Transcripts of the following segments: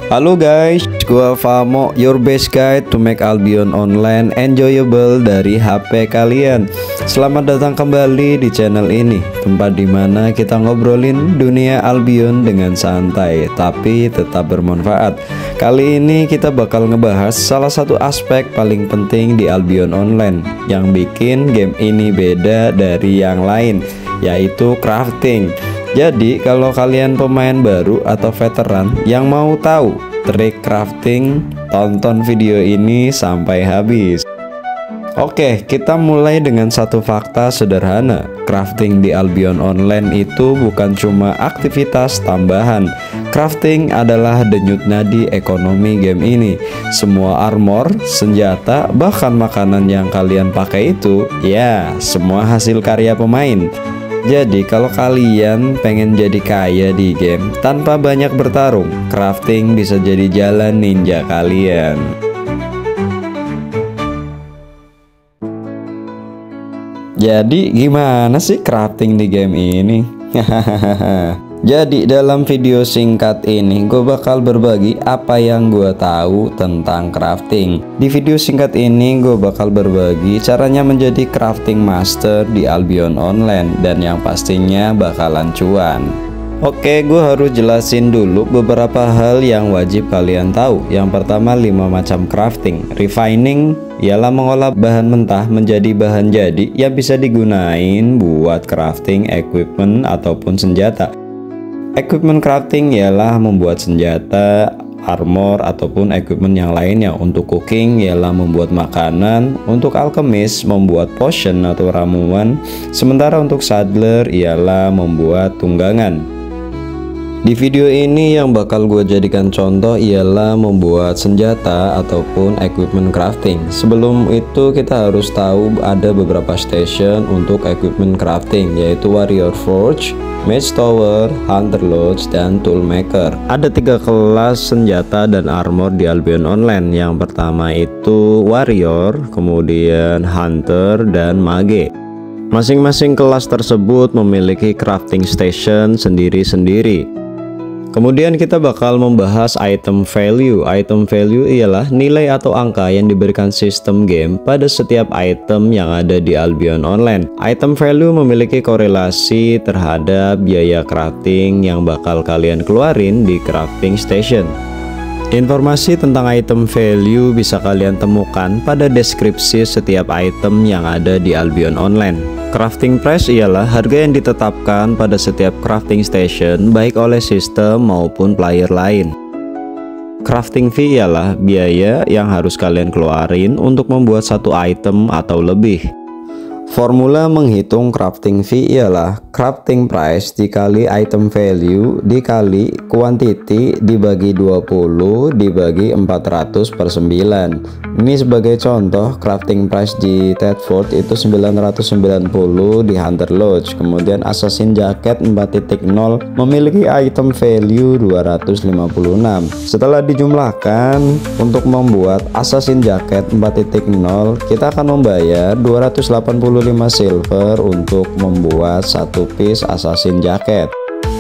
Halo guys, gua Famo, your best guide to make Albion Online enjoyable dari HP kalian. Selamat datang kembali di channel ini, tempat dimana kita ngobrolin dunia Albion dengan santai, tapi tetap bermanfaat. Kali ini kita bakal ngebahas salah satu aspek paling penting di Albion Online yang bikin game ini beda dari yang lain, yaitu crafting. Jadi kalau kalian pemain baru atau veteran yang mau tahu trik crafting, tonton video ini sampai habis. Oke, kita mulai dengan satu fakta sederhana. Crafting di Albion Online itu bukan cuma aktivitas tambahan. Crafting adalah denyut nadi ekonomi game ini. Semua armor, senjata, bahkan makanan yang kalian pakai itu, ya, semua hasil karya pemain. Jadi kalau kalian pengen jadi kaya di game tanpa banyak bertarung, crafting bisa jadi jalan ninja kalian. Jadi gimana sih crafting di game ini? Jadi dalam video singkat ini gue bakal berbagi apa yang gue tahu tentang crafting. Di video singkat ini gue bakal berbagi caranya menjadi crafting master di Albion Online dan yang pastinya bakalan cuan. Oke, gue harus jelasin dulu beberapa hal yang wajib kalian tahu. Yang pertama, 5 macam crafting. Refining ialah mengolah bahan mentah menjadi bahan jadi yang bisa digunain buat crafting equipment ataupun senjata. Equipment crafting ialah membuat senjata, armor, ataupun equipment yang lainnya. Untuk cooking ialah membuat makanan. Untuk alchemist membuat potion atau ramuan. Sementara untuk saddler ialah membuat tunggangan. Di video ini yang bakal gue jadikan contoh ialah membuat senjata ataupun equipment crafting. Sebelum itu kita harus tahu ada beberapa station untuk equipment crafting, yaitu Warrior Forge, Mage Tower, Hunter Lodge, dan Toolmaker. Ada 3 kelas senjata dan armor di Albion Online. Yang pertama itu Warrior, kemudian Hunter, dan Mage. Masing-masing kelas tersebut memiliki crafting station sendiri-sendiri. Kemudian kita bakal membahas item value. Item value ialah nilai atau angka yang diberikan sistem game pada setiap item yang ada di Albion Online. Item value memiliki korelasi terhadap biaya crafting yang bakal kalian keluarin di crafting station. Informasi tentang item value bisa kalian temukan pada deskripsi setiap item yang ada di Albion Online. Crafting price ialah harga yang ditetapkan pada setiap crafting station baik oleh sistem maupun player lain. Crafting fee ialah biaya yang harus kalian keluarin untuk membuat satu item atau lebih. Formula menghitung crafting fee ialah crafting price dikali item value dikali quantity dibagi 20 dibagi 400 per 9. Ini sebagai contoh, crafting price di Thetford itu 990 di Hunter Lodge. Kemudian Assassin Jacket 4.0 memiliki item value 256. Setelah dijumlahkan, untuk membuat Assassin Jacket 4.0 kita akan membayar 285 silver untuk membuat satu piece Assassin Jacket.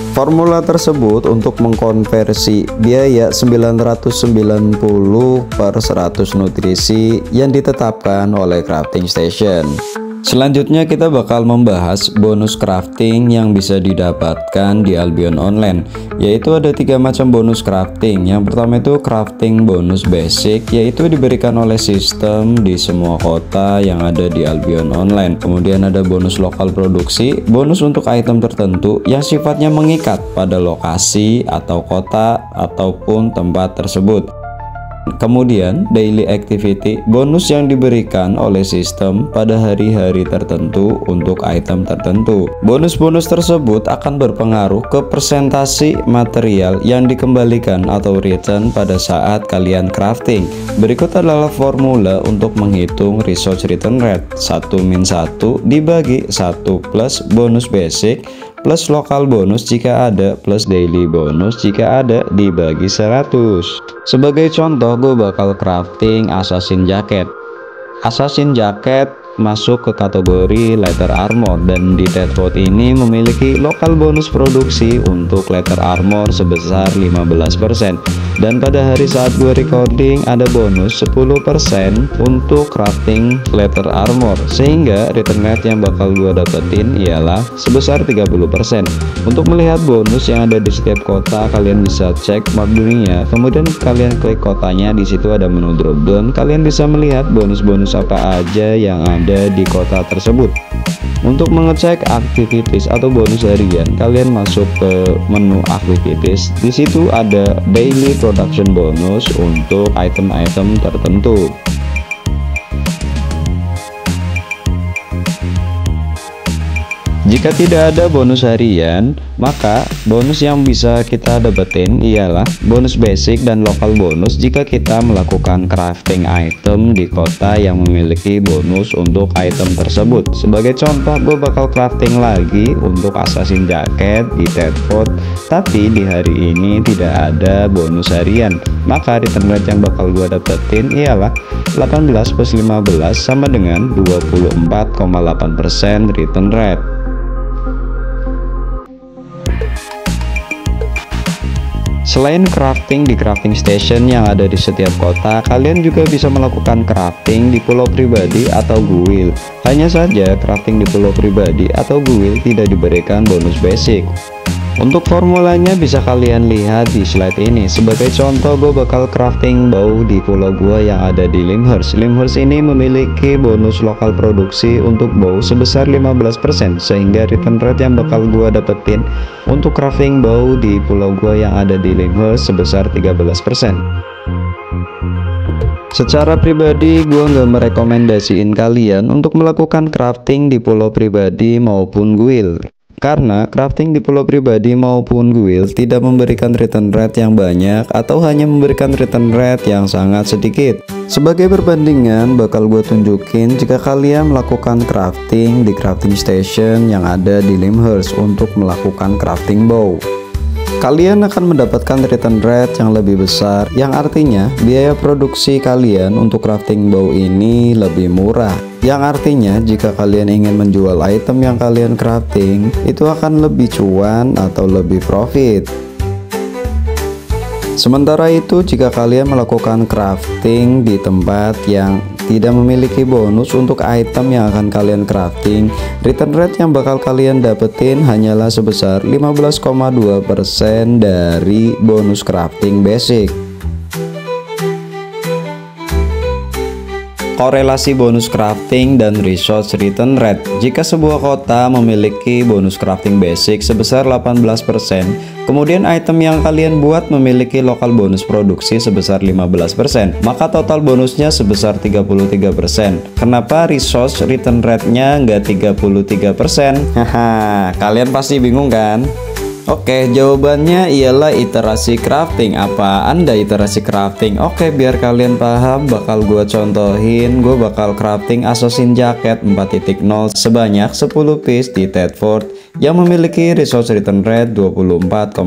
Formula tersebut untuk mengkonversi biaya 990 per 100 nutrisi yang ditetapkan oleh crafting station. Selanjutnya kita bakal membahas bonus crafting yang bisa didapatkan di Albion Online, yaitu ada 3 macam bonus crafting. Yang pertama itu crafting bonus basic, yaitu diberikan oleh sistem di semua kota yang ada di Albion Online. Kemudian ada bonus lokal produksi, bonus untuk item tertentu yang sifatnya mengikat pada lokasi atau kota ataupun tempat tersebut. Kemudian daily activity, bonus yang diberikan oleh sistem pada hari-hari tertentu untuk item tertentu. Bonus-bonus tersebut akan berpengaruh ke persentasi material yang dikembalikan atau return pada saat kalian crafting. Berikut adalah formula untuk menghitung resource return rate. 1-1 dibagi 1 plus bonus basic plus lokal bonus jika ada plus daily bonus jika ada dibagi 100. Sebagai contoh, gue bakal crafting Assassin Jacket. Assassin Jacket masuk ke kategori letter armor, dan di Deadwood ini memiliki lokal bonus produksi untuk letter armor sebesar 15%, dan pada hari saat gue recording ada bonus 10% untuk crafting letter armor, sehingga return rate yang bakal gue dapetin ialah sebesar 30%. Untuk melihat bonus yang ada di setiap kota, kalian bisa cek map dunia, kemudian kalian klik kotanya. Di situ ada menu drop down, kalian bisa melihat bonus-bonus apa aja yang ada di kota tersebut. Untuk mengecek activities atau bonus harian, kalian masuk ke menu activities. Di situ ada daily production bonus untuk item-item tertentu. Jika tidak ada bonus harian, maka bonus yang bisa kita dapetin ialah bonus basic dan lokal bonus jika kita melakukan crafting item di kota yang memiliki bonus untuk item tersebut. Sebagai contoh, gue bakal crafting lagi untuk assassin jacket di Deadwood, tapi di hari ini tidak ada bonus harian. Maka return rate yang bakal gue dapetin ialah 18 plus 15 sama dengan 24,8% return rate. Selain crafting di crafting station yang ada di setiap kota, kalian juga bisa melakukan crafting di pulau pribadi atau guild. Hanya saja crafting di pulau pribadi atau guild tidak diberikan bonus basic. Untuk formulanya bisa kalian lihat di slide ini. Sebagai contoh, gue bakal crafting bow di pulau gua yang ada di Limhurst. Limhurst ini memiliki bonus lokal produksi untuk bow sebesar 15%, sehingga return rate yang bakal gua dapetin untuk crafting bow di pulau gua yang ada di Limhurst sebesar 13%. Secara pribadi, gue nggak merekomendasiin kalian untuk melakukan crafting di pulau pribadi maupun guild, karena crafting di pulau pribadi maupun guild tidak memberikan return rate yang banyak atau hanya memberikan return rate yang sangat sedikit. Sebagai perbandingan, bakal gue tunjukin jika kalian melakukan crafting di crafting station yang ada di Limhurst untuk melakukan crafting bow. Kalian akan mendapatkan return rate yang lebih besar, yang artinya biaya produksi kalian untuk crafting bow ini lebih murah. Yang artinya jika kalian ingin menjual item yang kalian crafting, itu akan lebih cuan atau lebih profit. Sementara itu, jika kalian melakukan crafting di tempat yang tidak memiliki bonus untuk item yang akan kalian crafting, return rate yang bakal kalian dapetin hanyalah sebesar 15,2% dari bonus crafting basic. Korelasi bonus crafting dan resource return rate. Jika sebuah kota memiliki bonus crafting basic sebesar 18%, kemudian item yang kalian buat memiliki lokal bonus produksi sebesar 15%, maka total bonusnya sebesar 33%. Kenapa resource return rate-nya nggak 33%? Haha, kalian pasti bingung kan? Oke, jawabannya ialah iterasi crafting. Apa Anda iterasi crafting? Oke, biar kalian paham, bakal gue contohin. Gue bakal crafting assassin jacket 4.0 sebanyak 10 piece di Deadwood yang memiliki resource return rate 24,8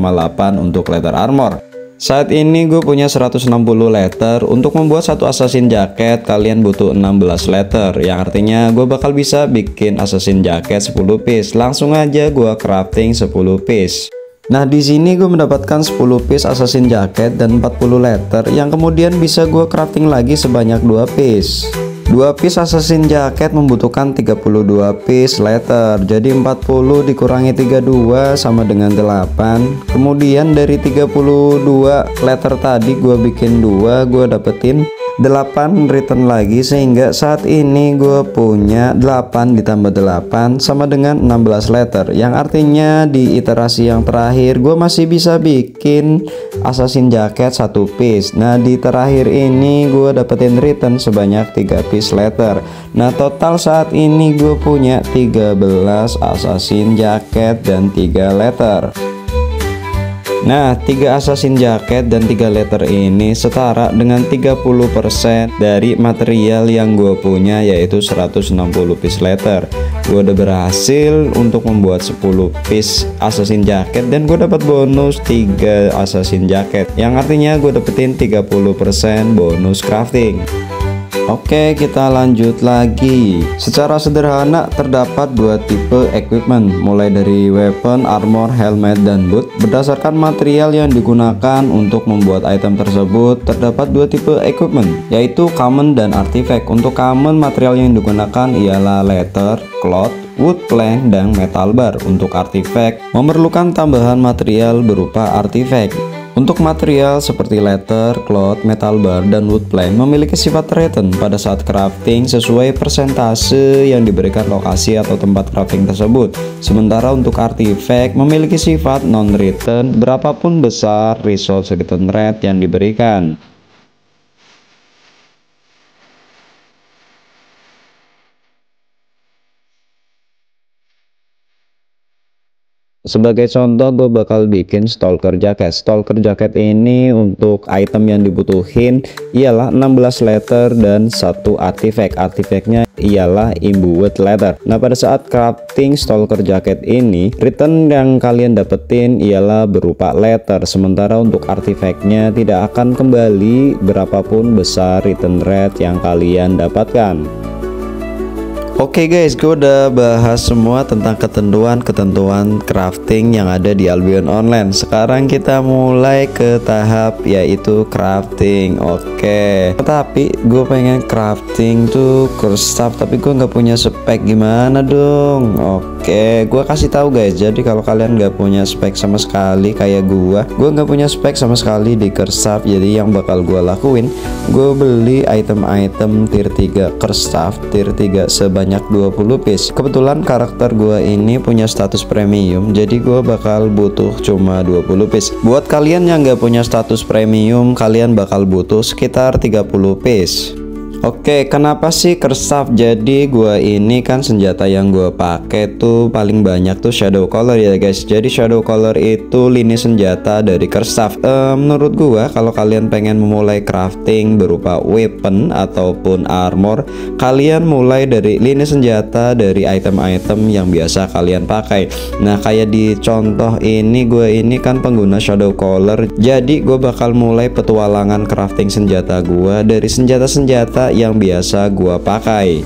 untuk letter armor. Saat ini gue punya 160 letter. Untuk membuat satu assassin jacket, kalian butuh 16 letter, yang artinya gue bakal bisa bikin assassin jacket 10 piece. Langsung aja gue crafting 10 piece. Nah, di sini gue mendapatkan 10 piece assassin jacket dan 40 letter, yang kemudian bisa gue crafting lagi sebanyak 2 piece. 2 piece assassin jacket membutuhkan 32 piece letter, jadi 40 dikurangi 32 sama dengan 8. Kemudian dari 32 letter tadi gue bikin 2, gue dapetin 8 return lagi, sehingga saat ini gue punya 8 ditambah 8 sama dengan 16 letter, yang artinya di iterasi yang terakhir gue masih bisa bikin assassin jacket 1 piece. Nah, di terakhir ini gue dapetin return sebanyak 3 piece letter. Nah, total saat ini gue punya 13 assassin jacket dan 3 letter. Nah, 3 assassin jacket dan 3 letter ini setara dengan 30% dari material yang gue punya, yaitu 160 piece letter. Gue udah berhasil untuk membuat 10 piece assassin jacket dan gue dapat bonus 3 assassin jacket, yang artinya gue dapetin 30% bonus crafting. Oke, kita lanjut lagi. Secara sederhana terdapat dua tipe equipment, mulai dari weapon, armor, helmet, dan boot. Berdasarkan material yang digunakan untuk membuat item tersebut, terdapat dua tipe equipment, yaitu common dan artifact. Untuk common, material yang digunakan ialah leather, cloth, wood plank, dan metal bar. Untuk artifact, memerlukan tambahan material berupa artifact. Untuk material seperti leather, cloth, metal bar, dan wood plank memiliki sifat written pada saat crafting sesuai persentase yang diberikan lokasi atau tempat crafting tersebut. Sementara untuk artifact memiliki sifat non-written berapapun besar resource written rate yang diberikan. Sebagai contoh, gue bakal bikin stalker jacket. Stalker jacket ini untuk item yang dibutuhin ialah 16 leather dan satu artifact. Artifactnya ialah imbued leather. Nah, pada saat crafting stalker jacket ini, return yang kalian dapetin ialah berupa leather. Sementara untuk artifactnya tidak akan kembali berapapun besar return rate yang kalian dapatkan. Oke guys, gue udah bahas semua tentang ketentuan crafting yang ada di Albion Online. Sekarang kita mulai ke tahap yaitu crafting. Oke, tapi gue pengen crafting tuh curse staff, tapi gue nggak punya spek, gimana dong? Oke, gue kasih tahu guys. Jadi kalau kalian nggak punya spek sama sekali kayak gue nggak punya spek sama sekali di curse staff. Jadi yang bakal gue lakuin, gue beli item-item tier 3 curse staff, tier 3 sebanyak 20 piece. Kebetulan karakter gue ini punya status premium, jadi gue bakal butuh cuma 20 piece. Buat kalian yang nggak punya status premium, kalian bakal butuh sekitar 30 piece. Oke, kenapa sih curse staff? Jadi gua ini kan senjata yang gua pakai tuh paling banyak tuh shadow color ya guys. Jadi shadow color itu lini senjata dari curse staff. Menurut gua kalau kalian pengen memulai crafting berupa weapon ataupun armor, kalian mulai dari lini senjata dari item-item yang biasa kalian pakai. Nah, kayak di contoh ini, gua ini kan pengguna shadow color. Jadi gua bakal mulai petualangan crafting senjata gua dari senjata-senjata yang biasa gua pakai.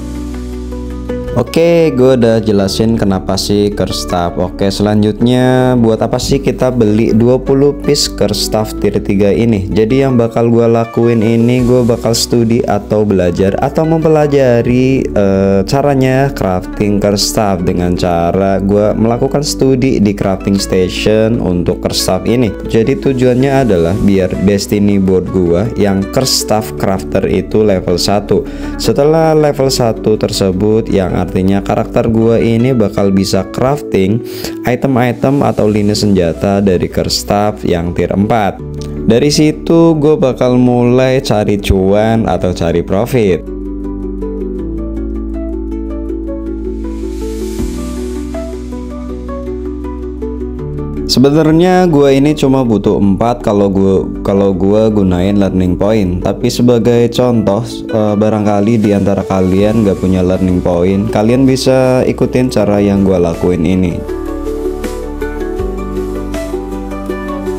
Oke, gue udah jelasin kenapa sih curse staff. Oke, selanjutnya buat apa sih kita beli 20 piece curse staff tier 3 ini? Jadi yang bakal gue lakuin ini, gue bakal studi atau belajar atau mempelajari caranya crafting curse staff dengan cara gue melakukan studi di crafting station untuk curse staff ini. Jadi tujuannya adalah biar destiny board gue yang curse staff crafter itu level 1. Setelah level 1 tersebut, yang artinya karakter gua ini bakal bisa crafting item-item atau lini senjata dari curse staff yang tier 4. Dari situ gue bakal mulai cari cuan atau cari profit. Sebenarnya gue ini cuma butuh 4 kalau gue gunain learning point. Tapi sebagai contoh, barangkali di antara kalian gak punya learning point, kalian bisa ikutin cara yang gue lakuin ini.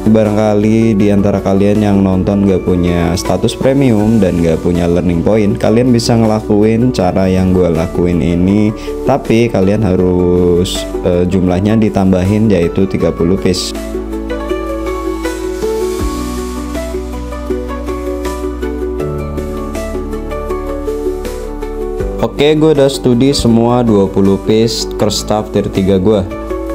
Barangkali di antara kalian yang nonton gak punya status premium dan gak punya learning point, kalian bisa ngelakuin cara yang gue lakuin ini. Tapi kalian harus jumlahnya ditambahin, yaitu 30 piece. Oke, gue udah studi semua 20 piece curse staff tier 3 gue.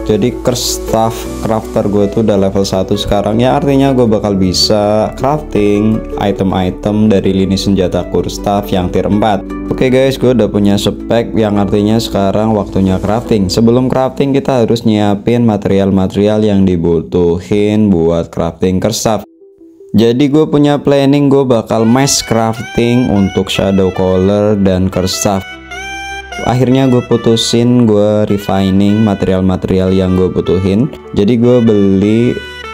Jadi curse staff crafter gue tuh udah level 1 sekarang, ya artinya gue bakal bisa crafting item-item dari lini senjata curse staff yang tier 4. Oke guys, gue udah punya spek, yang artinya sekarang waktunya crafting. Sebelum crafting kita harus nyiapin material-material yang dibutuhin buat crafting curse staff. Jadi gue punya planning, gue bakal mass crafting untuk shadow color dan curse staff. Akhirnya gue putusin, gue refining material-material yang gue butuhin. Jadi gue beli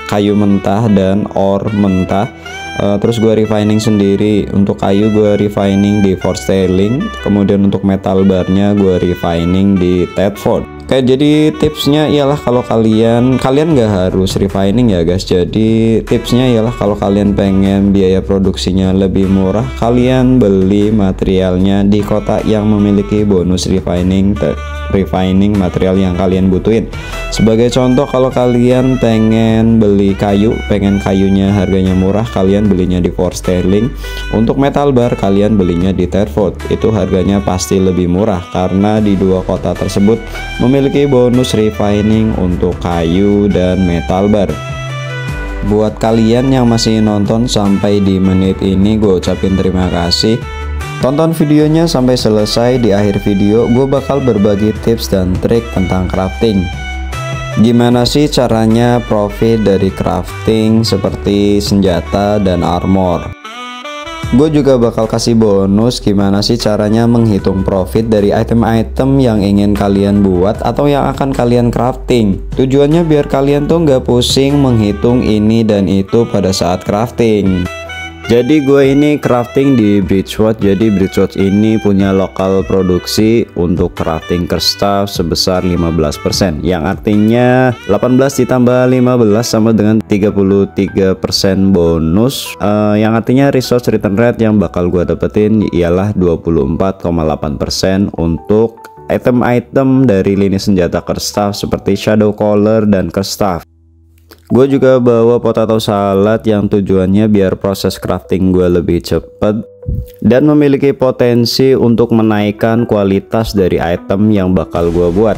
kayu mentah dan ore mentah. Terus gue refining sendiri. Untuk kayu gue refining di Forged Tailing, kemudian untuk metal barnya gue refining di Tedford. Oke, jadi tipsnya ialah kalau kalian nggak harus refining ya guys. Jadi tipsnya ialah kalau kalian pengen biaya produksinya lebih murah, kalian beli materialnya di kota yang memiliki bonus refining material yang kalian butuhin. Sebagai contoh, kalau kalian pengen beli kayu, pengen kayunya harganya murah, kalian belinya di Forged Tailing. Untuk metal bar kalian belinya di Tedford. Itu harganya pasti lebih murah karena di dua kota tersebut memiliki bonus refining untuk kayu dan metal bar. Buat kalian yang masih nonton sampai di menit ini, gue ucapin terima kasih. Tonton videonya sampai selesai. Di akhir video gue bakal berbagi tips dan trik tentang crafting. Gimana sih caranya profit dari crafting seperti senjata dan armor. Gue juga bakal kasih bonus gimana sih caranya menghitung profit dari item-item yang ingin kalian buat atau yang akan kalian crafting. Tujuannya biar kalian tuh nggak pusing menghitung ini dan itu pada saat crafting. Jadi gue ini crafting di Bridgewatch. Jadi Bridgewatch ini punya lokal produksi untuk crafting curse staff sebesar 15%, yang artinya 18 ditambah 15 sama dengan 33% bonus, yang artinya resource return rate yang bakal gue dapetin ialah 24,8% untuk item-item dari lini senjata curse staff seperti shadow collar dan curse staff. Gue juga bawa potato salad yang tujuannya biar proses crafting gue lebih cepet dan memiliki potensi untuk menaikkan kualitas dari item yang bakal gue buat.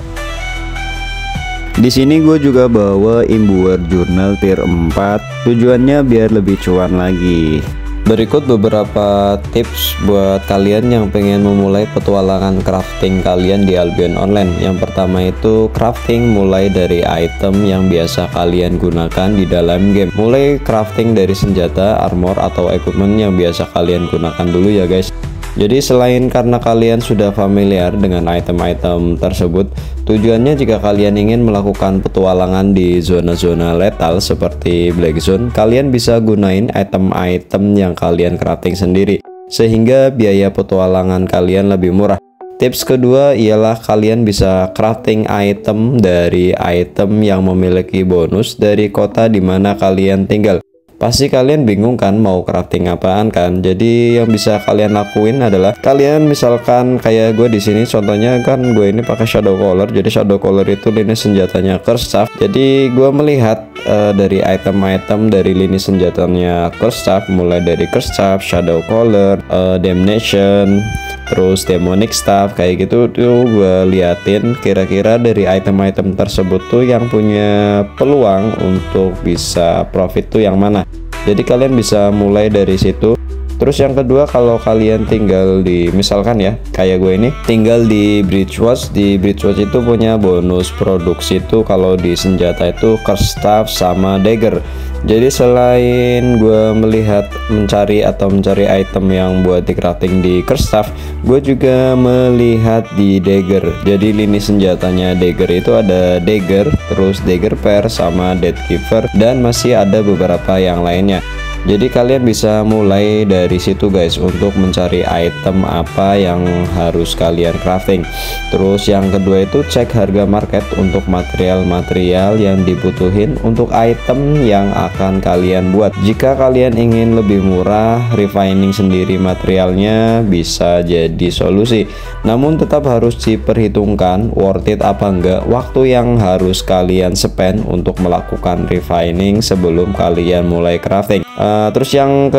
Di sini gue juga bawa imbuer journal tier 4, tujuannya biar lebih cuan lagi. Berikut beberapa tips buat kalian yang pengen memulai petualangan crafting kalian di Albion Online. Yang pertama itu crafting mulai dari item yang biasa kalian gunakan di dalam game. Mulai crafting dari senjata, armor, atau equipment yang biasa kalian gunakan dulu ya guys. Jadi selain karena kalian sudah familiar dengan item-item tersebut, tujuannya jika kalian ingin melakukan petualangan di zona-zona lethal seperti Black Zone, kalian bisa gunain item-item yang kalian crafting sendiri, sehingga biaya petualangan kalian lebih murah. Tips kedua ialah kalian bisa crafting item dari item yang memiliki bonus dari kota di mana kalian tinggal. Pasti kalian bingung kan mau crafting apaan kan? Jadi yang bisa kalian lakuin adalah kalian misalkan kayak gue di sini contohnya kan gue ini pakai shadow collar. Jadi shadow collar itu lini senjatanya curse staff. Jadi gue melihat dari item-item dari lini senjatanya curse staff, mulai dari curse staff, shadow collar, damnation, terus demonic staff kayak gitu tuh gue liatin kira-kira dari item-item tersebut tuh yang punya peluang untuk bisa profit tuh yang mana. Jadi kalian bisa mulai dari situ. Terus yang kedua, kalau kalian tinggal di misalkan ya kayak gue ini tinggal di Bridgewatch. Di Bridgewatch itu punya bonus produksi itu kalau di senjata itu curse staff sama dagger. Jadi selain gue mencari item yang buat di crafting di curse staff, gue juga melihat di dagger. Jadi lini senjatanya dagger itu ada dagger, terus dagger pair sama deadkeeper, dan masih ada beberapa yang lainnya. Jadi kalian bisa mulai dari situ guys untuk mencari item apa yang harus kalian crafting. Terus yang kedua itu cek harga market untuk material-material yang dibutuhin untuk item yang akan kalian buat. Jika kalian ingin lebih murah, refining sendiri materialnya bisa jadi solusi. Namun tetap harus diperhitungkan worth it apa enggak waktu yang harus kalian spend untuk melakukan refining sebelum kalian mulai crafting. Terus yang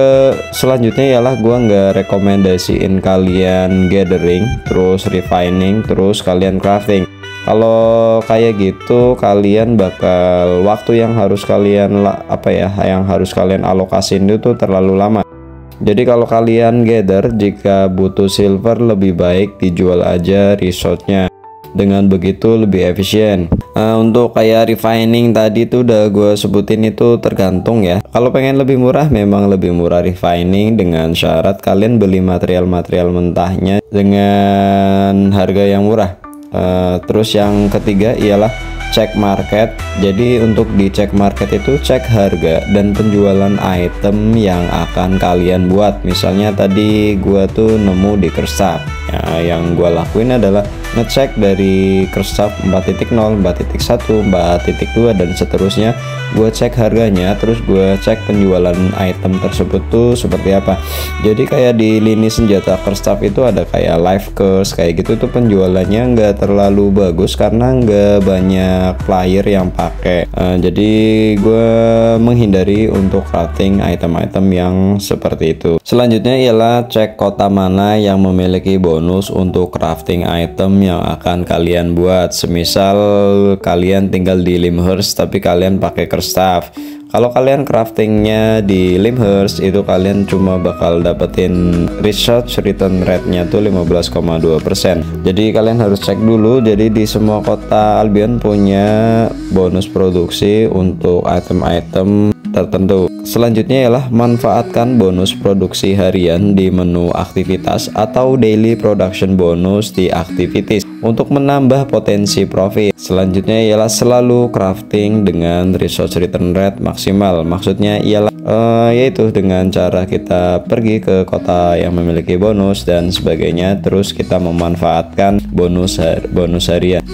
selanjutnya ialah gua nggak rekomendasiin kalian gathering terus refining terus kalian crafting. Kalau kayak gitu kalian bakal waktu yang harus kalian alokasin itu terlalu lama. Jadi kalau kalian gather, jika butuh silver lebih baik dijual aja resource-nya. Dengan begitu lebih efisien. Untuk kayak refining tadi tuh udah gue sebutin, itu tergantung ya. Kalau pengen lebih murah memang lebih murah refining, dengan syarat kalian beli material-material mentahnya dengan harga yang murah. Terus yang ketiga ialah cek market. Jadi untuk di cek market itu cek harga dan penjualan item yang akan kalian buat. Misalnya tadi gua tuh nemu di Kersaf. Ya, yang gua lakuin adalah ngecek dari Kersaf 4.0, 4.1, 4.2 dan seterusnya. Gue cek harganya, terus gue cek penjualan item tersebut tuh seperti apa. Jadi kayak di lini senjata Kersaf itu ada kayak live curse kayak gitu tuh, penjualannya nggak terlalu bagus karena nggak banyak player yang pakai. Jadi gue menghindari untuk crafting item-item yang seperti itu. Selanjutnya ialah cek kota mana yang memiliki bonus untuk crafting item yang akan kalian buat. Semisal kalian tinggal di Limhurst tapi kalian pakai Kersaf. Kalau kalian craftingnya di Limhurst itu kalian cuma bakal dapetin research return rate-nya tuh 15,2%. Jadi kalian harus cek dulu. Jadi di semua kota Albion punya bonus produksi untuk item-item tertentu. Selanjutnya ialah manfaatkan bonus produksi harian di menu aktivitas atau daily production bonus di activities untuk menambah potensi profit. Selanjutnya ialah selalu crafting dengan resource return rate maksimal. Maksudnya ialah yaitu dengan cara kita pergi ke kota yang memiliki bonus dan sebagainya, terus kita memanfaatkan bonus harian.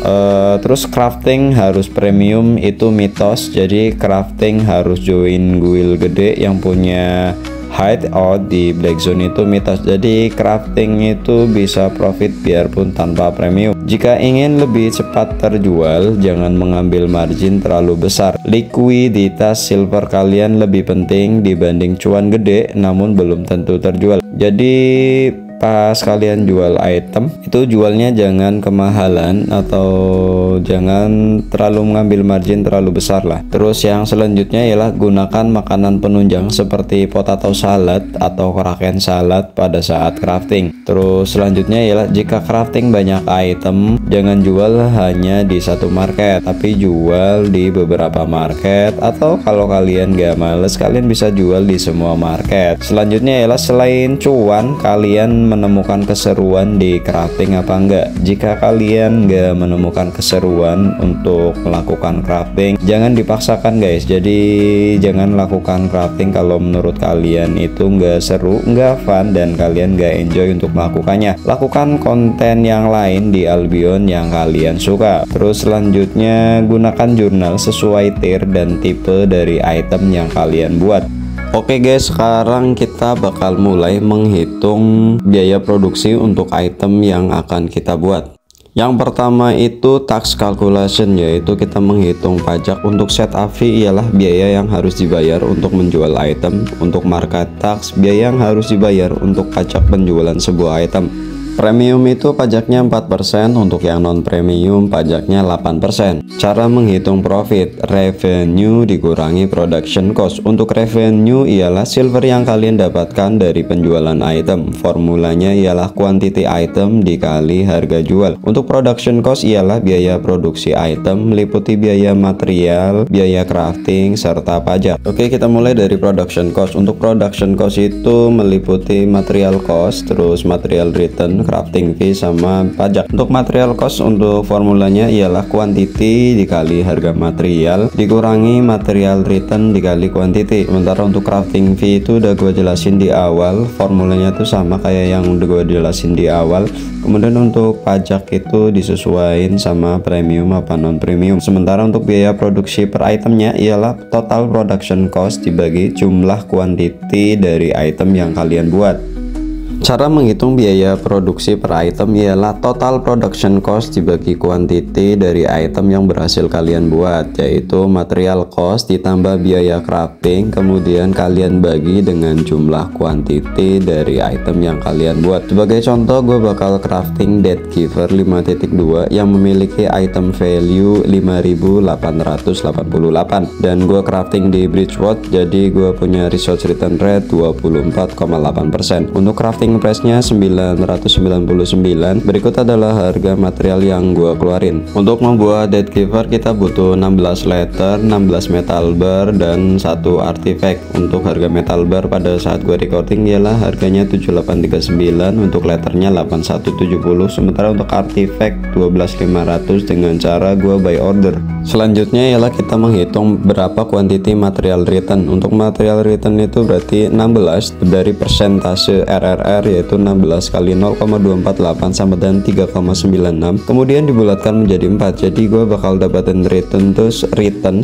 Terus crafting harus premium itu mitos. Jadi crafting harus join guild gede yang punya hideout di Black Zone itu mitos. Jadi crafting itu bisa profit biarpun tanpa premium. Jika ingin lebih cepat terjual, jangan mengambil margin terlalu besar. Likuiditas silver kalian lebih penting dibanding cuan gede, namun belum tentu terjual. Jadi pas kalian jual item itu jualnya jangan kemahalan atau jangan terlalu mengambil margin terlalu besar lah. Terus yang selanjutnya ialah gunakan makanan penunjang seperti potato salad atau kraken salad pada saat crafting. Terus selanjutnya ialah jika crafting banyak item, jangan jual hanya di satu market tapi jual di beberapa market, atau kalau kalian gak males kalian bisa jual di semua market. Selanjutnya ialah selain cuan, kalian menemukan keseruan di crafting apa enggak. Jika kalian nggak menemukan keseruan untuk melakukan crafting, jangan dipaksakan guys. Jadi jangan lakukan crafting kalau menurut kalian itu nggak seru, nggak fun, dan kalian nggak enjoy untuk melakukannya. Lakukan konten yang lain di Albion yang kalian suka. Terus selanjutnya gunakan jurnal sesuai tier dan tipe dari item yang kalian buat. Oke guys, sekarang kita bakal mulai menghitung biaya produksi untuk item yang akan kita buat. Yang pertama itu tax calculation, yaitu kita menghitung pajak. Untuk setup fee ialah biaya yang harus dibayar untuk menjual item. Untuk market tax, biaya yang harus dibayar untuk pajak penjualan sebuah item. Premium itu pajaknya 4%, untuk yang non premium pajaknya 8%. Cara menghitung profit, revenue dikurangi production cost. Untuk revenue ialah silver yang kalian dapatkan dari penjualan item. Formulanya ialah quantity item dikali harga jual. Untuk production cost ialah biaya produksi item meliputi biaya material, biaya crafting, serta pajak. Oke, kita mulai dari production cost. Untuk production cost itu meliputi material cost, terus material return, crafting fee, sama pajak. Untuk material cost untuk formulanya ialah quantity dikali harga material dikurangi material return dikali quantity. Sementara untuk crafting fee itu udah gue jelasin di awal, formulanya tuh sama kayak yang udah gue jelasin di awal. Kemudian untuk pajak itu disesuaikan sama premium apa non premium. Sementara untuk biaya produksi per itemnya ialah total production cost dibagi jumlah quantity dari item yang kalian buat. Cara menghitung biaya produksi per item ialah total production cost dibagi quantity dari item yang berhasil kalian buat, yaitu material cost ditambah biaya crafting, kemudian kalian bagi dengan jumlah quantity dari item yang kalian buat. Sebagai contoh, gue bakal crafting Deathgiver 5.2 yang memiliki item value 5.888 dan gue crafting di Bridgewater, jadi gue punya resource return rate 24,8%. Untuk crafting crafting price-nya 999. Berikut adalah harga material yang gua keluarin. Untuk membuat dead giver kita butuh 16 letter, 16 metal bar, dan 1 artifact. Untuk harga metal bar pada saat gua recording ialah harganya 7839, untuk letternya 8170, sementara untuk artifact 12500 dengan cara gua buy order. Selanjutnya ialah kita menghitung berapa quantity material return. Untuk material return itu berarti 16 dari persentase RRR, yaitu 16 kali 0,248 sama dengan 3,96, kemudian dibulatkan menjadi 4. Jadi gue bakal dapetin return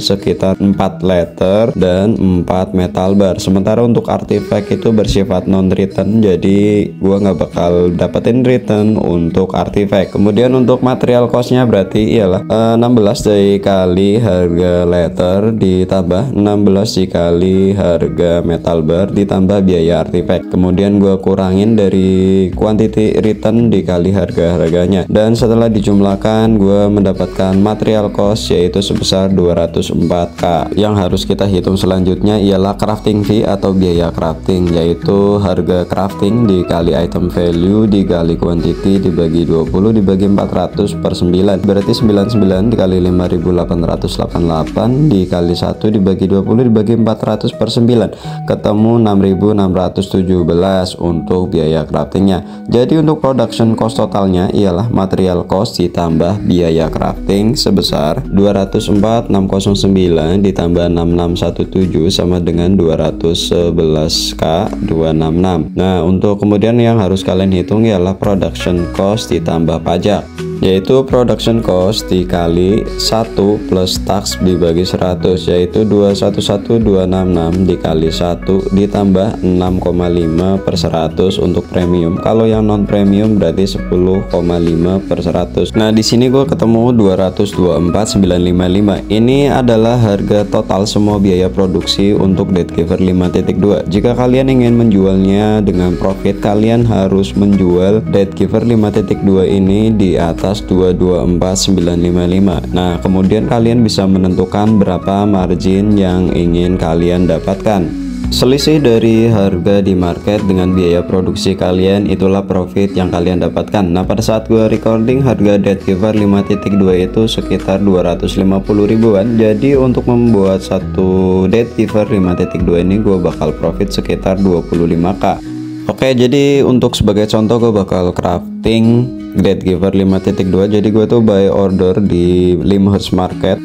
sekitar 4 letter dan 4 metal bar. Sementara untuk artifact itu bersifat non return, jadi gue nggak bakal dapetin return untuk artifact. Kemudian untuk material costnya berarti ialah 16 dikali harga letter ditambah 16 dikali harga metal bar ditambah biaya artifact. Kemudian gue kurangin dari quantity return dikali harganya, dan setelah dijumlahkan gue mendapatkan material cost yaitu sebesar 204k. Yang harus kita hitung selanjutnya ialah crafting fee atau biaya crafting, yaitu harga crafting dikali item value dikali quantity dibagi 20 dibagi 400 per 9, berarti 99 dikali 5888 dikali 1 dibagi 20 dibagi 400 per 9, ketemu 6617 untuk biaya craftingnya. Jadi untuk production cost totalnya ialah material cost ditambah biaya crafting sebesar 204.609 ditambah 6617 sama dengan 211k 266. Nah, untuk kemudian yang harus kalian hitung ialah production cost ditambah pajak, yaitu production cost dikali 1 plus tax dibagi 100, yaitu 211266 dikali 1 ditambah 6,5 per 100 untuk premium. Kalau yang non premium berarti 10,5 per 100. Nah, di sini gue ketemu 224.955. Ini adalah harga total semua biaya produksi untuk Dead Giver 5.2. Jika kalian ingin menjualnya dengan profit, kalian harus menjual Dead Giver 5.2 ini di atas 224.955. Nah, kemudian kalian bisa menentukan berapa margin yang ingin kalian dapatkan. Selisih dari harga di market dengan biaya produksi kalian, itulah profit yang kalian dapatkan. Nah, pada saat gue recording harga Dead Giver 5.2 itu sekitar 250 ribuan. Jadi untuk membuat satu Dead Giver 5.2 ini gue bakal profit sekitar 25k. Oke, jadi untuk sebagai contoh gue bakal crafting Dead Giver 5.2. Jadi gue tuh buy order di Limehurst Market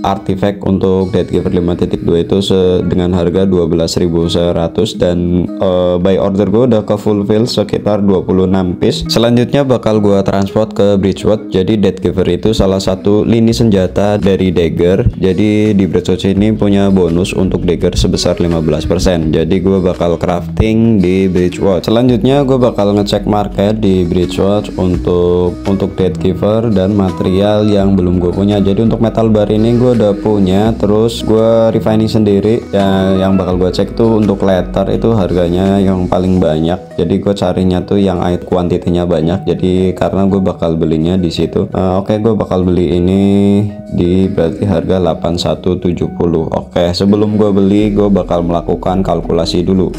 artifact untuk Dead Giver 5.2 itu dengan harga 12.100, dan buy order gue udah ke fulfill sekitar 26 piece. Selanjutnya bakal gue transport ke Bridgewatch. Jadi Dead Giver itu salah satu lini senjata dari dagger. Jadi di Bridgewatch ini punya bonus untuk dagger sebesar 15%. Jadi gue bakal crafting di Bridgewatch. Selanjutnya gue bakal ngecek market di Bridgewatch untuk Dead Giver dan material yang belum gue punya. Jadi untuk metal bar ini gue udah punya, terus gue refining sendiri ya. Yang bakal gue cek tuh untuk letter itu harganya yang paling banyak, jadi gue carinya tuh yang kuantitinya banyak. Jadi karena gue bakal belinya di situ. Oke, gue bakal beli ini di berarti harga 8170. Oke, sebelum gue beli gue bakal melakukan kalkulasi dulu.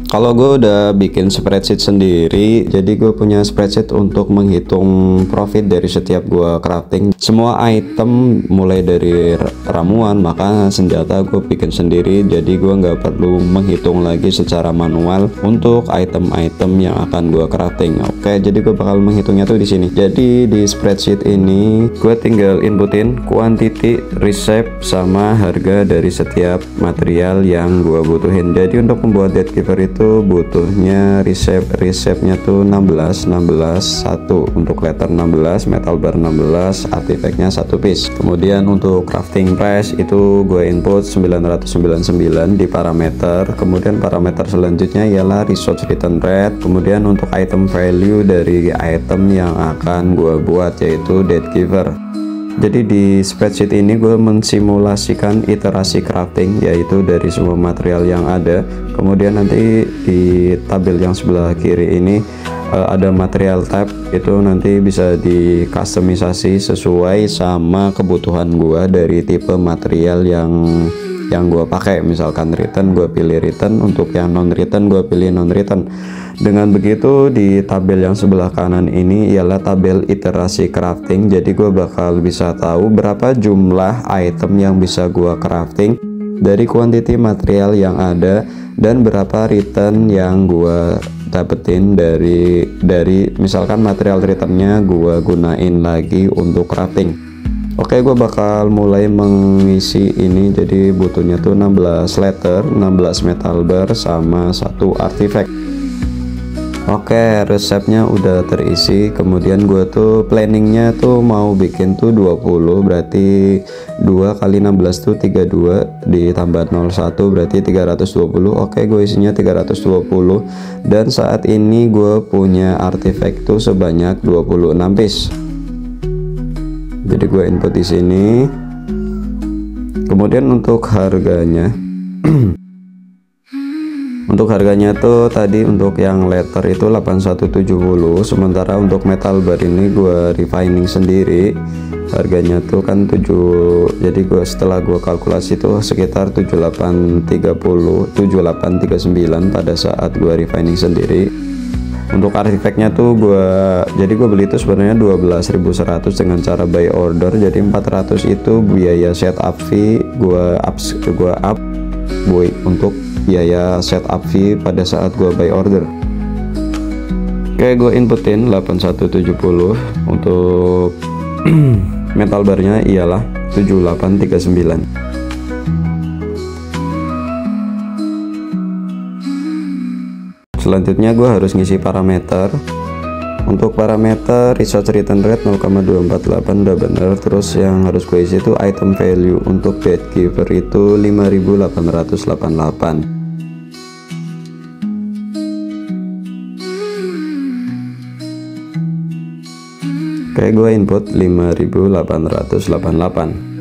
Kalau gue udah bikin spreadsheet sendiri, jadi gue punya spreadsheet untuk menghitung profit dari setiap gue crafting. Semua item mulai dari ramuan, makanan, senjata gue bikin sendiri. Jadi gue nggak perlu menghitung lagi secara manual untuk item-item yang akan gue crafting. Oke, jadi gue bakal menghitungnya tuh di sini. Jadi di spreadsheet ini gue tinggal inputin quantity, receipt, sama harga dari setiap material yang gue butuhin. Jadi untuk membuat Dead Giver itu butuhnya resepnya tuh 16 1 untuk letter 16, metal bar 16, artifactnya 1 piece. Kemudian untuk crafting price itu gue input 999 di parameter. Kemudian parameter selanjutnya ialah resource return rate. Kemudian untuk item value dari item yang akan gue buat yaitu Dead Giver. Jadi di spreadsheet ini gue mensimulasikan iterasi crafting, yaitu dari semua material yang ada. Kemudian nanti di tabel yang sebelah kiri ini ada material tab, itu nanti bisa di customisasi sesuai sama kebutuhan gua dari tipe material yang yang gue pakai. Misalkan return, gue pilih return. Untuk yang non return, gue pilih non return. Dengan begitu, di tabel yang sebelah kanan ini ialah tabel iterasi crafting. Jadi gue bakal bisa tahu berapa jumlah item yang bisa gue crafting dari kuantiti material yang ada, dan berapa return yang gue dapetin dari misalkan material returnnya gue gunain lagi untuk crafting. Oke, gue bakal mulai mengisi ini. Jadi butuhnya tuh 16 letter, 16 metal bar, sama 1 artifact. Oke, resepnya udah terisi. Kemudian gue tuh planningnya tuh mau bikin tuh 20, berarti 2 kali 16 tuh 32, ditambah 01 berarti 320. Oke, gue isinya 320. Dan saat ini gue punya artifact tuh sebanyak 26 piece. Jadi gue input di sini. Kemudian untuk harganya untuk harganya tuh tadi untuk yang letter itu 8170, sementara untuk metal bar ini gue refining sendiri, harganya tuh kan 7. Jadi gue setelah gue kalkulasi tuh sekitar 7839 pada saat gue refining sendiri. Untuk artifactnya tuh jadi gue beli itu sebenarnya 12.100 dengan cara buy order. Jadi 400 itu biaya setup fee, gue up boy untuk biaya setup fee pada saat gue buy order. Oke, gue inputin 8170. Untuk metal barnya ialah 7839. Selanjutnya gue harus ngisi parameter. Untuk parameter research return rate 0,248 udah bener. Terus yang harus gue isi itu item value. Untuk dead giver itu 5888. Oke, gue input 5888.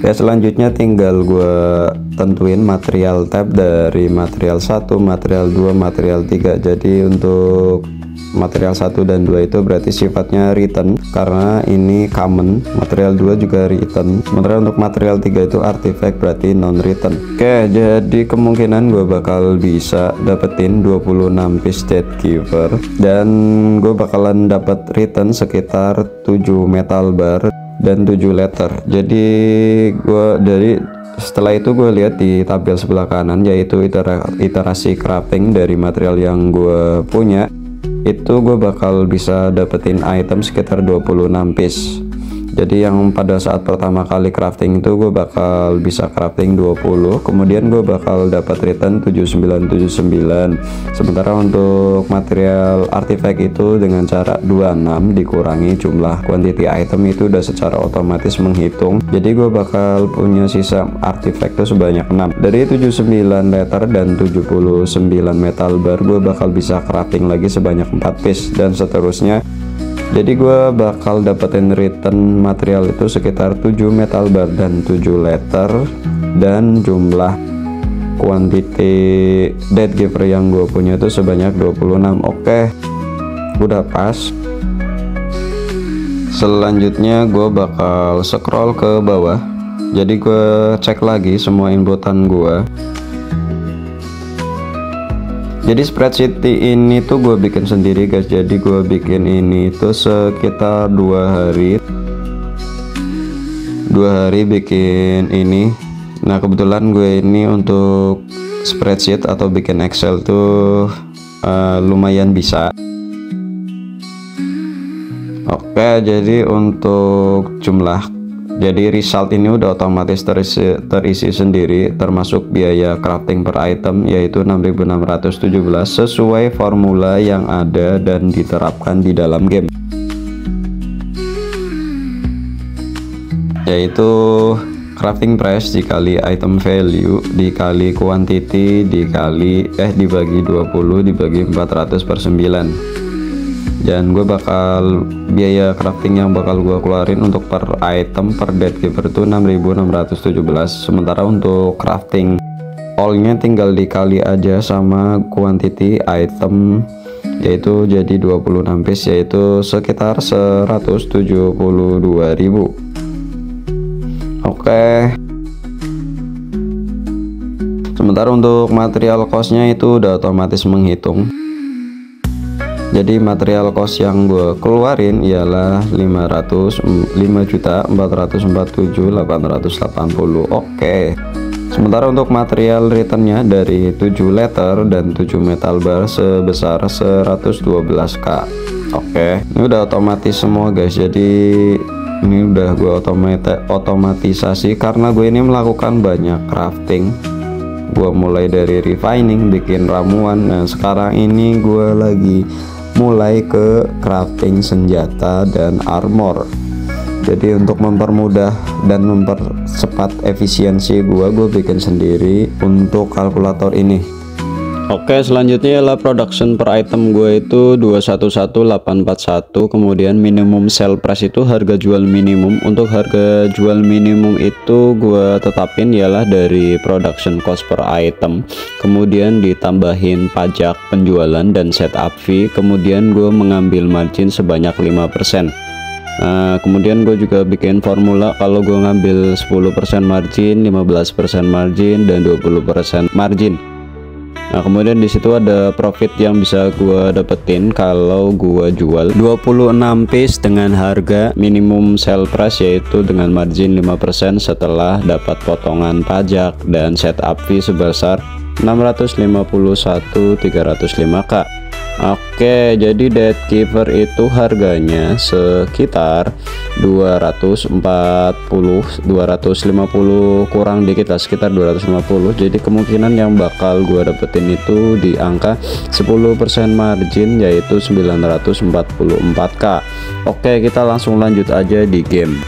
Ya, selanjutnya tinggal gue tentuin material tab dari material 1, material 2, material 3. Jadi untuk material 1 dan 2 itu berarti sifatnya return karena ini common. Material 2 juga return. Sementara untuk material 3 itu artifact, berarti non return. Oke, jadi kemungkinan gue bakal bisa dapetin 26 piece dead giver, dan gue bakalan dapat return sekitar 7 metal bar dan 7 letter. Jadi setelah itu gue lihat di tabel sebelah kanan, yaitu iterasi crafting dari material yang gue punya, itu gue bakal bisa dapetin item sekitar 26 piece. Jadi yang pada saat pertama kali crafting itu gue bakal bisa crafting 20, kemudian gue bakal dapat return 7979. Sementara untuk material artifact itu dengan cara 26 dikurangi jumlah quantity item itu udah secara otomatis menghitung. Jadi gue bakal punya sisa artifact itu sebanyak 6. Dari 79 letter dan 79 metal bar, gue bakal bisa crafting lagi sebanyak 4 piece dan seterusnya. Jadi gue bakal dapetin return material itu sekitar 7 metal bar dan 7 letter, dan jumlah quantity dead giver yang gue punya itu sebanyak 26. Oke, udah pas. Selanjutnya gue bakal scroll ke bawah. Jadi gue cek lagi semua inputan gue. Jadi spreadsheet ini tuh gue bikin sendiri guys. Jadi gue bikin ini tuh sekitar 2 hari bikin ini. Nah kebetulan gue ini untuk spreadsheet atau bikin Excel tuh lumayan bisa. Oke, jadi untuk jumlah, jadi result ini udah otomatis terisi sendiri, termasuk biaya crafting per item yaitu 6.617 sesuai formula yang ada dan diterapkan di dalam game, yaitu crafting price dikali item value dikali quantity dibagi 20 dibagi 400 per 9. Dan gue bakal biaya crafting yang bakal gue keluarin untuk per item per dead giver itu 6.617. Sementara untuk crafting all-nya tinggal dikali aja sama quantity item yaitu jadi 26 piece, yaitu sekitar 172.000. Oke. Sementara untuk material costnya itu udah otomatis menghitung. Jadi material cost yang gue keluarin ialah 5.447.880. Oke. Sementara untuk material returnnya dari 7 letter dan 7 metal bar sebesar 112k. Oke, ini udah otomatis semua guys. Jadi ini udah gue otomatisasi karena gue ini melakukan banyak crafting. Gue mulai dari refining, bikin ramuan. Nah sekarang ini gue lagi mulai ke crafting senjata dan armor. Jadi untuk mempermudah dan mempercepat efisiensi gue bikin sendiri untuk kalkulator ini. Oke, selanjutnya adalah production per item gue itu 211841. Kemudian minimum sell price itu harga jual minimum. Untuk harga jual minimum itu gue tetapin ialah dari production cost per item, kemudian ditambahin pajak penjualan dan setup fee, kemudian gue mengambil margin sebanyak 5%. Nah kemudian gue juga bikin formula kalau gue ngambil 10% margin, 15% margin, dan 20% margin. Nah kemudian disitu ada profit yang bisa gue dapetin kalau gue jual 26 piece dengan harga minimum sell price, yaitu dengan margin 5% setelah dapat potongan pajak dan setup fee sebesar 651.305k. Oke, jadi Deadkeeper itu harganya sekitar 250 kurang dikit lah, sekitar 250. Jadi kemungkinan yang bakal gua dapetin itu di angka 10% margin, yaitu 944k. Oke, kita langsung lanjut aja di game.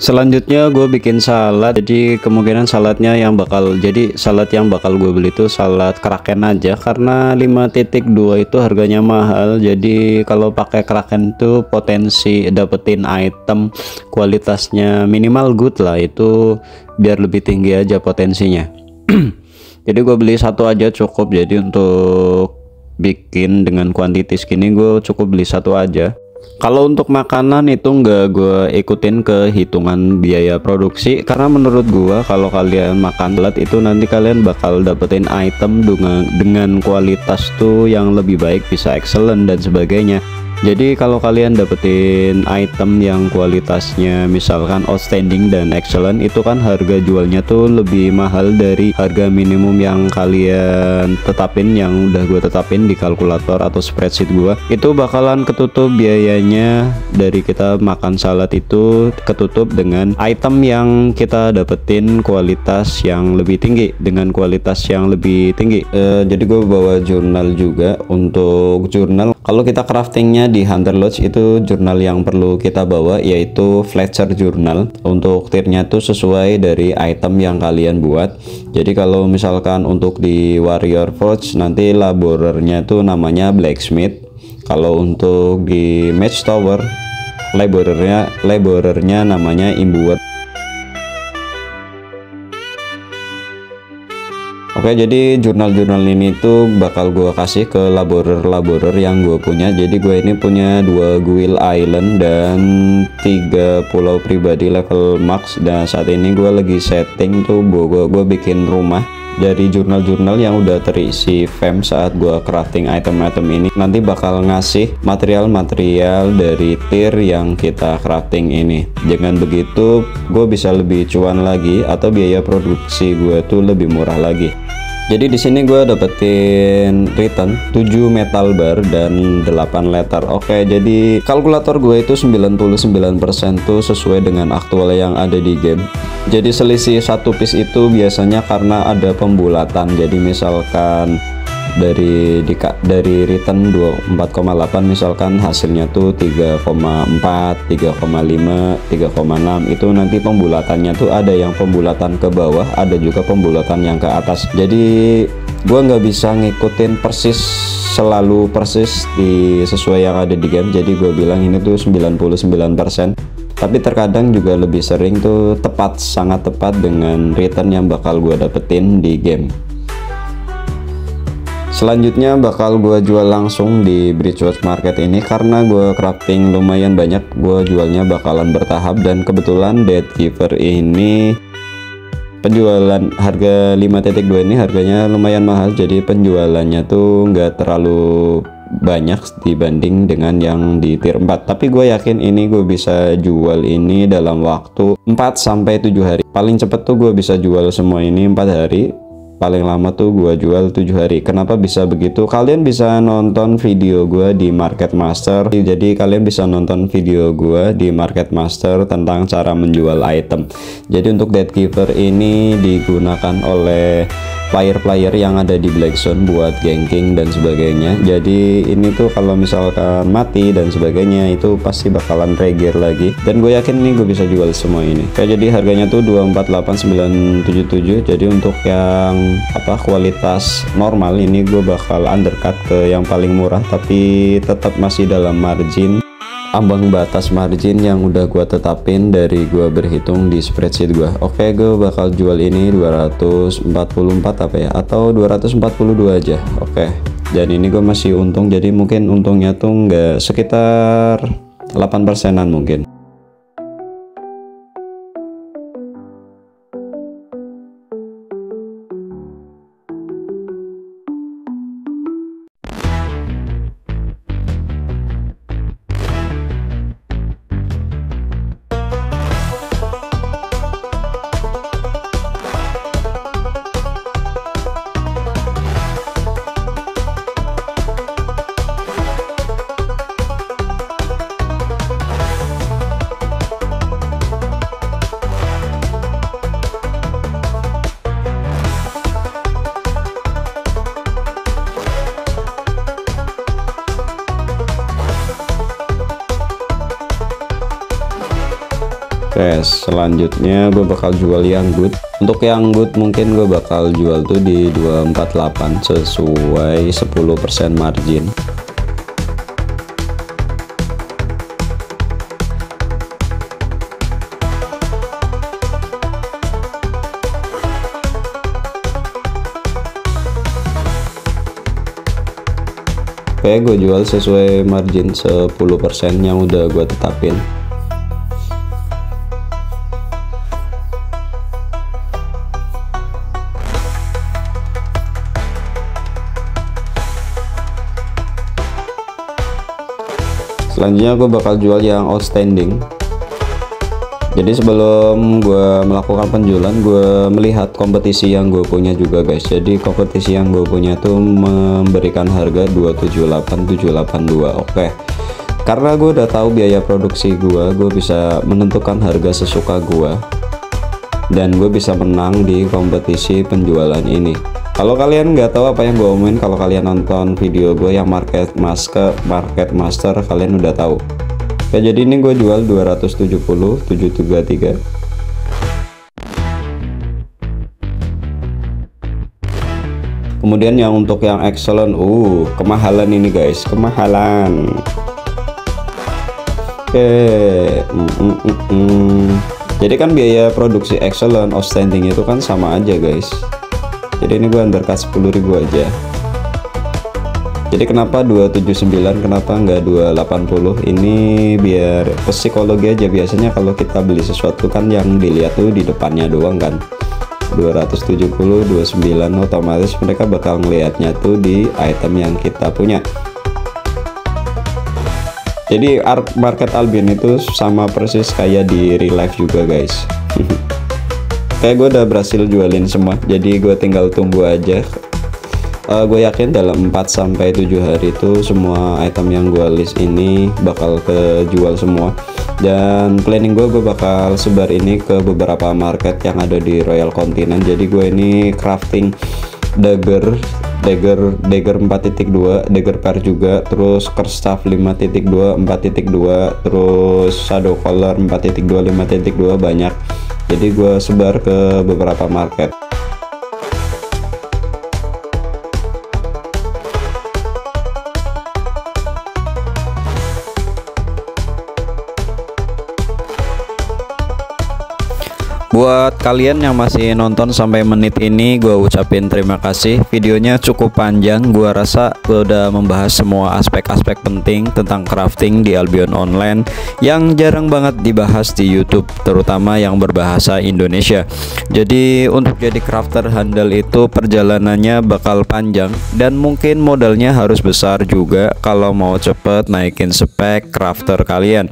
Selanjutnya gue bikin salad. Jadi kemungkinan saladnya yang bakal gue beli itu salad kraken aja, karena 5.2 itu harganya mahal. Jadi kalau pakai kraken itu potensi dapetin item kualitasnya minimal good lah, itu biar lebih tinggi aja potensinya. Jadi gue beli satu aja cukup. Jadi untuk bikin dengan quantity segini gue cukup beli satu aja. Kalau untuk makanan itu nggak gue ikutin ke hitungan biaya produksi, karena menurut gue kalau kalian makan salad itu nanti kalian bakal dapetin item dengan kualitas tuh yang lebih baik, bisa excellent dan sebagainya. Jadi kalau kalian dapetin item yang kualitasnya misalkan outstanding dan excellent, itu kan harga jualnya tuh lebih mahal dari harga minimum yang kalian tetapin, yang udah gue tetapin di kalkulator atau spreadsheet gue. Itu bakalan ketutup biayanya dari kita makan salad, itu ketutup dengan item yang kita dapetin kualitas yang lebih tinggi, dengan kualitas yang lebih tinggi. Jadi gue bawa jurnal juga. Untuk jurnal, kalau kita craftingnya di Hunter Lodge, itu jurnal yang perlu kita bawa yaitu Fletcher Journal. Untuk tiernya tuh sesuai dari item yang kalian buat. Jadi kalau misalkan untuk di Warrior Forge nanti laborernya tuh namanya Blacksmith. Kalau untuk di Mage Tower laborernya namanya Imbuer. Oke, jadi jurnal-jurnal ini tuh bakal gue kasih ke laborer yang gue punya. Jadi gue ini punya 2 guild island dan 3 pulau pribadi level max. Dan saat ini gue lagi setting tuh gue bikin rumah dari jurnal-jurnal yang udah terisi fam saat gue crafting item-item ini. Nanti bakal ngasih material-material dari tier yang kita crafting ini. Dengan begitu gue bisa lebih cuan lagi, atau biaya produksi gue tuh lebih murah lagi. Jadi di sini gue dapetin return 7 metal bar dan 8 letter. Oke, jadi kalkulator gue itu 99% tuh sesuai dengan aktual yang ada di game. Jadi selisih satu piece itu biasanya karena ada pembulatan. Jadi misalkan dari return 4,8 misalkan hasilnya tuh 3,4, 3,5, 3,6, itu nanti pembulatannya tuh ada yang pembulatan ke bawah, ada juga pembulatan yang ke atas. Jadi gua nggak bisa ngikutin persis, selalu persis sesuai yang ada di game. Jadi gue bilang ini tuh 99%, tapi terkadang juga lebih sering tuh tepat, sangat tepat dengan return yang bakal gue dapetin di game. Selanjutnya bakal gue jual langsung di Bridgewatch Market ini karena gue crafting lumayan banyak. Gue jualnya bakalan bertahap dan kebetulan Deadkeeper ini penjualan harga 5.2 ini harganya lumayan mahal, jadi penjualannya tuh nggak terlalu banyak dibanding dengan yang di tier 4. Tapi gue yakin ini gue bisa jual ini dalam waktu 4-7 hari. Paling cepet tuh gue bisa jual semua ini 4 hari, paling lama tuh gua jual 7 hari. Kenapa bisa begitu? Kalian bisa nonton video gua di Market Master. Jadi kalian bisa nonton video gua di Market Master tentang cara menjual item. Jadi untuk Deadkeeper ini digunakan oleh player-player yang ada di Black Zone buat ganking dan sebagainya. Jadi ini tuh kalau misalkan mati dan sebagainya itu pasti bakalan regear lagi. Dan gue yakin ini gue bisa jual semua ini. Oke, jadi harganya tuh 248.977. Jadi untuk yang kualitas normal ini gue bakal undercut ke yang paling murah, tapi tetap masih dalam margin, ambang batas margin yang udah gua tetapin dari gua berhitung di spreadsheet gua. Oke, gue bakal jual ini 244 atau 242 aja. Oke, dan ini gue masih untung, jadi mungkin untungnya tuh nggak, sekitar 8%-an mungkin. Oke, selanjutnya gue bakal jual yang good. Untuk yang good mungkin gue bakal jual tuh di 248 sesuai 10% margin. Oke, gue jual sesuai margin 10% yang udah gue tetapin. Selanjutnya gue bakal jual yang outstanding. Jadi sebelum gue melakukan penjualan, gue melihat kompetisi yang gue punya juga guys. Jadi kompetisi yang gue punya tuh memberikan harga 278782. Oke, karena gue udah tahu biaya produksi gue bisa menentukan harga sesuka gue, dan gue bisa menang di kompetisi penjualan ini. Kalau kalian nggak tahu apa yang gue omongin, kalau kalian nonton video gue yang Market Master, kalian udah tahu. Oke, jadi ini gue jual 270.733. Kemudian yang untuk yang excellent, kemahalan ini guys, kemahalan. Oke, jadi kan biaya produksi excellent, outstanding itu kan sama aja guys. Jadi ini gue undercut 10.000 aja. Jadi kenapa 279, kenapa nggak 280? Ini biar psikologi aja. Biasanya kalau kita beli sesuatu kan yang dilihat tuh di depannya doang kan. 270, 29, otomatis mereka bakal ngelihatnya tuh di item yang kita punya. Jadi market Albion itu sama persis kayak di real life juga guys. kayak gue udah berhasil jualin semua, jadi gue tinggal tunggu aja. Gue yakin dalam 4-7 hari itu semua item yang gue list ini bakal kejual semua. Dan planning gue bakal sebar ini ke beberapa market yang ada di Royal Continent. Jadi gue ini crafting dagger 4.2, dagger pair juga, terus curse staff 5.2, 4.2, terus shadow color 4.2, 5.2, banyak. Jadi gue sebar ke beberapa market. Buat kalian yang masih nonton sampai menit ini, gue ucapin terima kasih. Videonya cukup panjang, gue rasa gue udah membahas semua aspek-aspek penting tentang crafting di Albion Online yang jarang banget dibahas di YouTube, terutama yang berbahasa Indonesia. Jadi untuk jadi crafter handal itu perjalanannya bakal panjang dan mungkin modalnya harus besar juga kalau mau cepet naikin spek crafter kalian.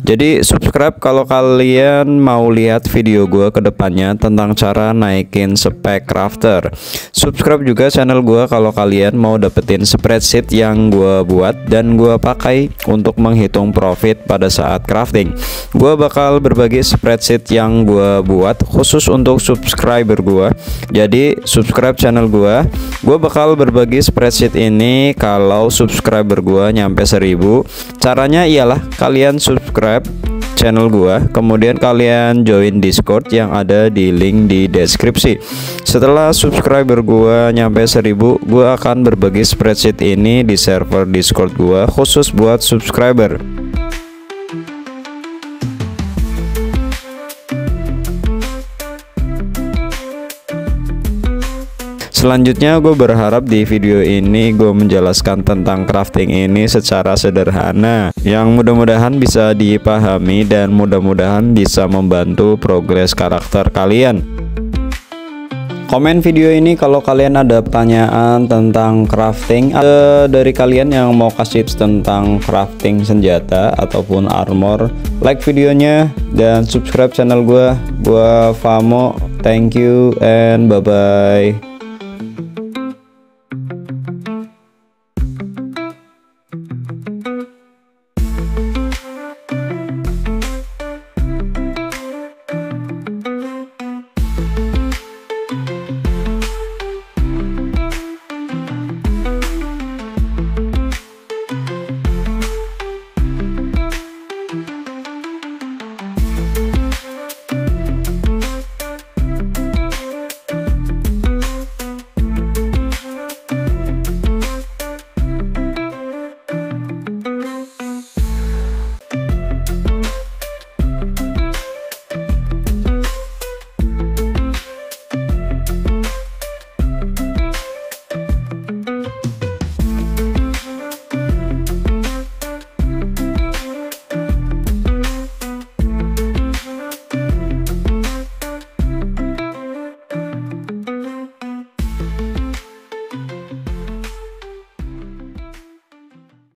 Jadi subscribe kalau kalian mau lihat video gue kedepannya tentang cara naikin spek crafter. Subscribe juga channel gue kalau kalian mau dapetin spreadsheet yang gue buat dan gue pakai untuk menghitung profit pada saat crafting. Gue bakal berbagi spreadsheet yang gue buat khusus untuk subscriber gue. Jadi subscribe channel gue bakal berbagi spreadsheet ini kalau subscriber gue nyampe 1000. Caranya ialah kalian subscribe channel gua, kemudian kalian join Discord yang ada di link di deskripsi. Setelah subscriber gua nyampe 1000, gua akan berbagi spreadsheet ini di server Discord gua khusus buat subscriber. Selanjutnya gue berharap di video ini gue menjelaskan tentang crafting ini secara sederhana yang mudah-mudahan bisa dipahami dan mudah-mudahan bisa membantu progres karakter kalian. Komen video ini kalau kalian ada pertanyaan tentang crafting. Ada dari kalian yang mau kasih tips tentang crafting senjata ataupun armor, like videonya dan subscribe channel gue. Famo, thank you and bye bye.